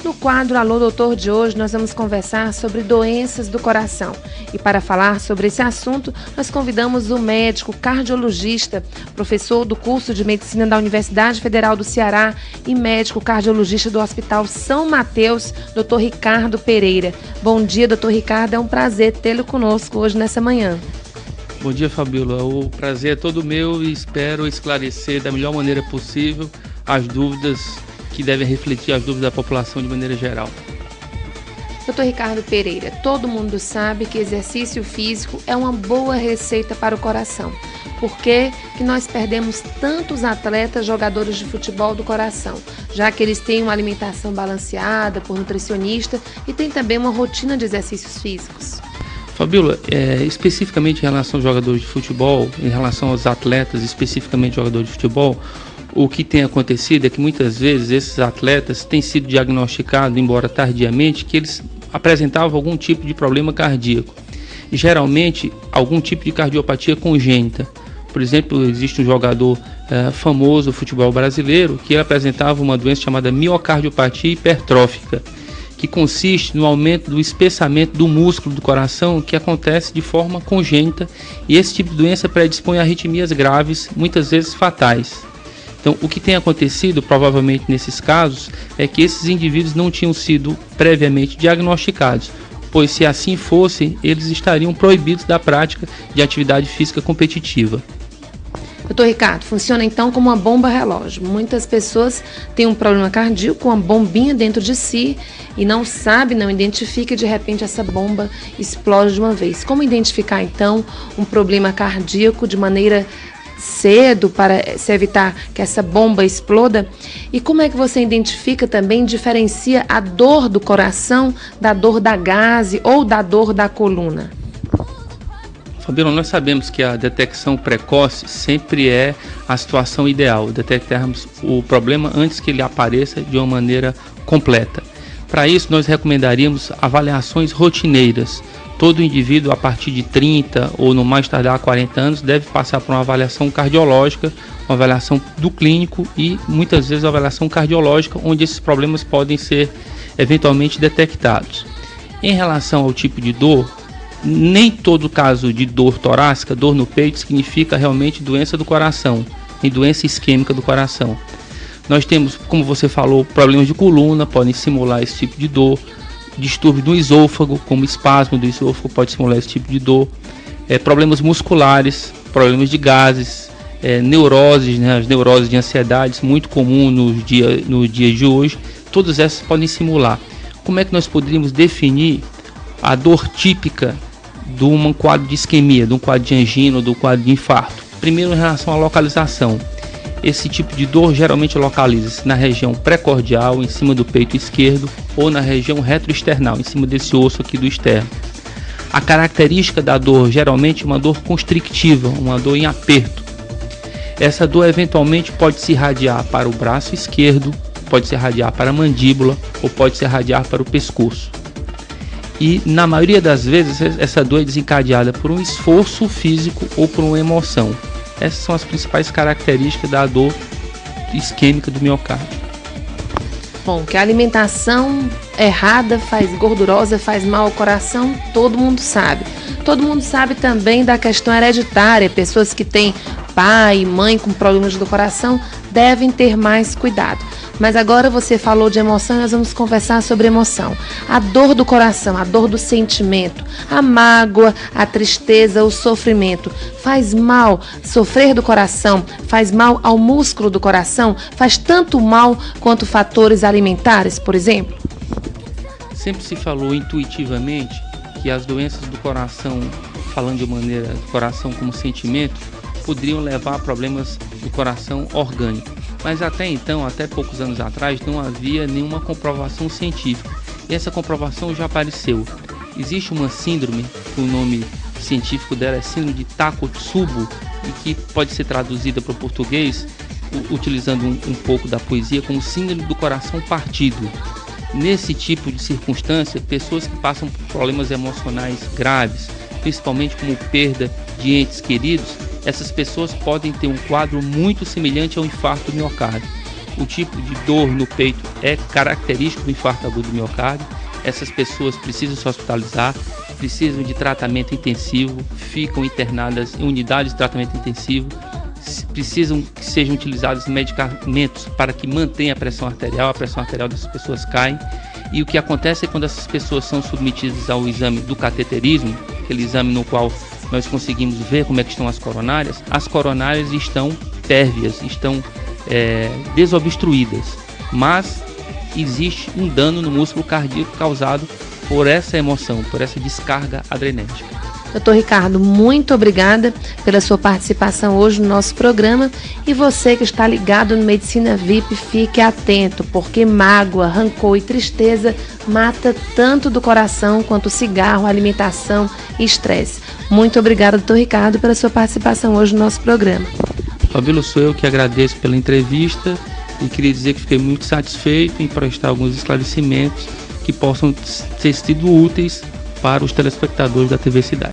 No quadro Alô Doutor de hoje, nós vamos conversar sobre doenças do coração. E para falar sobre esse assunto, nós convidamos o médico cardiologista, professor do curso de Medicina da Universidade Federal do Ceará e médico cardiologista do Hospital São Mateus, Dr. Ricardo Pereira. Bom dia, Dr. Ricardo. É um prazer tê-lo conosco hoje nessa manhã. Bom dia, Fabíola. O prazer é todo meu e espero esclarecer da melhor maneira possível as dúvidas que devem refletir as dúvidas da população de maneira geral. Dr. Ricardo Pereira, todo mundo sabe que exercício físico é uma boa receita para o coração. Por que nós perdemos tantos atletas, jogadores de futebol do coração? Já que eles têm uma alimentação balanceada por nutricionista e tem também uma rotina de exercícios físicos. Fabíola, especificamente em relação aos jogadores de futebol, em relação aos atletas, especificamente jogadores de futebol, o que tem acontecido é que muitas vezes esses atletas têm sido diagnosticados, embora tardiamente, que eles apresentavam algum tipo de problema cardíaco. E geralmente algum tipo de cardiopatia congênita. Por exemplo, existe um jogador famoso do futebol brasileiro que ele apresentava uma doença chamada miocardiopatia hipertrófica, que consiste no aumento do espessamento do músculo do coração, que acontece de forma congênita, e esse tipo de doença predispõe a arritmias graves, muitas vezes fatais. Então, o que tem acontecido, provavelmente nesses casos, é que esses indivíduos não tinham sido previamente diagnosticados, pois se assim fossem, eles estariam proibidos da prática de atividade física competitiva. Doutor Ricardo, funciona então como uma bomba relógio. Muitas pessoas têm um problema cardíaco com uma bombinha dentro de si e não identifica e de repente essa bomba explode de uma vez. Como identificar então um problema cardíaco de maneira cedo para se evitar que essa bomba exploda? E como é que você identifica também, diferencia a dor do coração da dor da gase ou da dor da coluna? Fabíola, nós sabemos que a detecção precoce sempre é a situação ideal, detectarmos o problema antes que ele apareça de uma maneira completa. Para isso, nós recomendaríamos avaliações rotineiras. Todo indivíduo a partir de 30 ou no mais tardar 40 anos deve passar por uma avaliação cardiológica, uma avaliação do clínico e muitas vezes uma avaliação cardiológica, onde esses problemas podem ser eventualmente detectados. Em relação ao tipo de dor, nem todo caso de dor torácica, dor no peito, significa realmente doença do coração, nem doença isquêmica do coração. Nós temos, como você falou, problemas de coluna, podem simular esse tipo de dor. Distúrbio do esôfago, como espasmo do esôfago, pode simular esse tipo de dor. Problemas musculares, problemas de gases, neuroses, as neuroses de ansiedades, muito comum no dia de hoje. Todas essas podem simular. Como é que nós poderíamos definir a dor típica de um quadro de isquemia, de um quadro de angina ou do quadro de infarto? Primeiro, em relação à localização. Esse tipo de dor geralmente localiza-se na região precordial, em cima do peito esquerdo, ou na região retroesternal, em cima desse osso aqui do externo. A característica da dor geralmente é uma dor constrictiva, uma dor em aperto. Essa dor eventualmente pode se irradiar para o braço esquerdo, pode se irradiar para a mandíbula ou pode se irradiar para o pescoço. E na maioria das vezes essa dor é desencadeada por um esforço físico ou por uma emoção. Essas são as principais características da dor isquêmica do miocárdio. Bom, que a alimentação errada, gordurosa, faz mal ao coração, todo mundo sabe. Todo mundo sabe também da questão hereditária. Pessoas que têm pai e mãe com problemas do coração devem ter mais cuidado. Mas agora você falou de emoção e nós vamos conversar sobre emoção. A dor do coração, a dor do sentimento, a mágoa, a tristeza, o sofrimento. Faz mal sofrer do coração, faz mal ao músculo do coração, faz tanto mal quanto fatores alimentares, por exemplo? Sempre se falou intuitivamente que as doenças do coração, falando de maneira do coração como sentimento, poderiam levar a problemas do coração orgânico. Mas até então, até poucos anos atrás, não havia nenhuma comprovação científica. E essa comprovação já apareceu. Existe uma síndrome, o nome científico dela é síndrome de Takotsubo, e que pode ser traduzida para o português, utilizando um pouco da poesia, como síndrome do coração partido. Nesse tipo de circunstância, pessoas que passam por problemas emocionais graves, principalmente como perda de entes queridos, essas pessoas podem ter um quadro muito semelhante ao infarto do miocárdio. o tipo de dor no peito é característico do infarto agudo do miocárdio. Essas pessoas precisam se hospitalizar, precisam de tratamento intensivo, ficam internadas em unidades de tratamento intensivo, precisam que sejam utilizados medicamentos para que mantenha a pressão arterial dessas pessoas cai. E o que acontece é quando essas pessoas são submetidas ao exame do cateterismo, aquele exame no qual nós conseguimos ver como é que estão as coronárias estão pérvias, estão desobstruídas, mas existe um dano no músculo cardíaco causado por essa emoção, por essa descarga adrenérgica. Doutor Ricardo, muito obrigada pela sua participação hoje no nosso programa. E você que está ligado no Medicina VIP, fique atento, porque mágoa, rancor e tristeza mata tanto do coração quanto o cigarro, alimentação e estresse. Muito obrigada, doutor Ricardo, pela sua participação hoje no nosso programa. Fabíola, sou eu que agradeço pela entrevista e queria dizer que fiquei muito satisfeito em prestar alguns esclarecimentos que possam ter sido úteis para os telespectadores da TV Cidade.